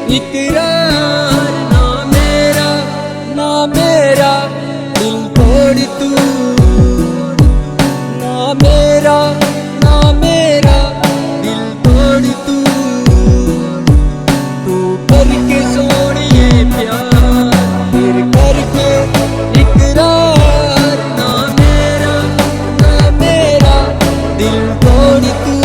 इकरार ना मेरा दिल तोड़ तू, ना मेरा दिल तोड़ तू करके सोनिए प्यार, फिर करके इकरार ना मेरा दिल तोड़ तू।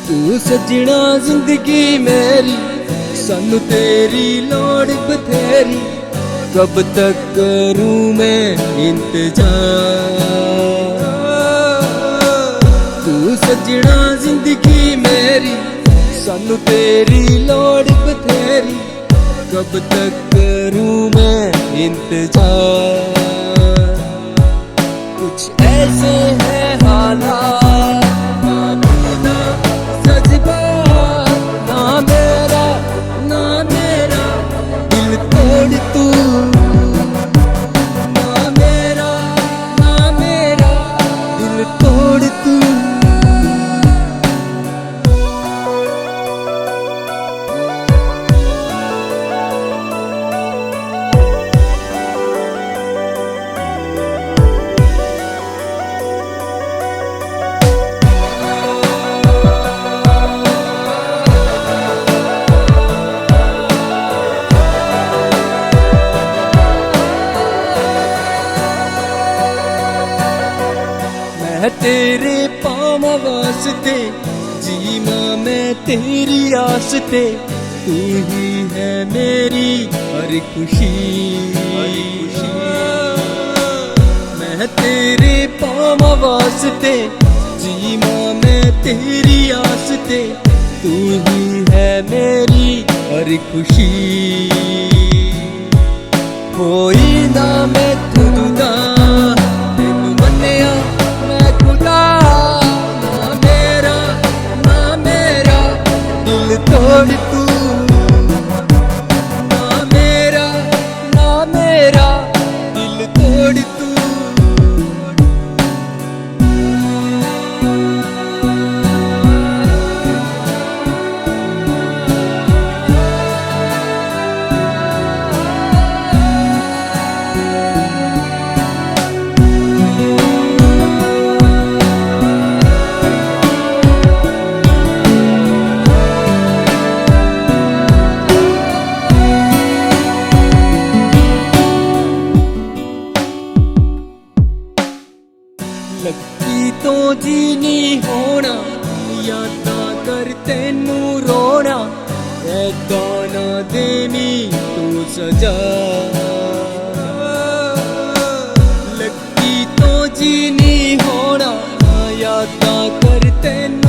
तू सजना जिंदगी मेरी, सानू तेरी लोड़ बथेरी, कब तक करूं मैं इंतजार। तू सजना जिंदगी मेरी, सानू तेरी लोड़ बथेरी, कब तक करूं मैं इंतजार। कुछ ऐसे हैं हालात तू, ना मेरा दिल तोड़ तू। तेरे पाँव वास्ते जीना मैं तेरी आस्ते, तू ही है मेरी हर खुशी। मैं तेरे पाँव वास्ते जीना मैं तेरी आस्ते, तू ही है मेरी हर खुशी। कोई ना मैं खुदा तेनू मन्निया तोड़ तू, ना मेरा दिल तोड़ तू। लगी तो जीनी होना, यादां कर तेनू रोना, ऐदा ना देनी तू सजा। लगी तो जीनी होना, यादां कर तेनू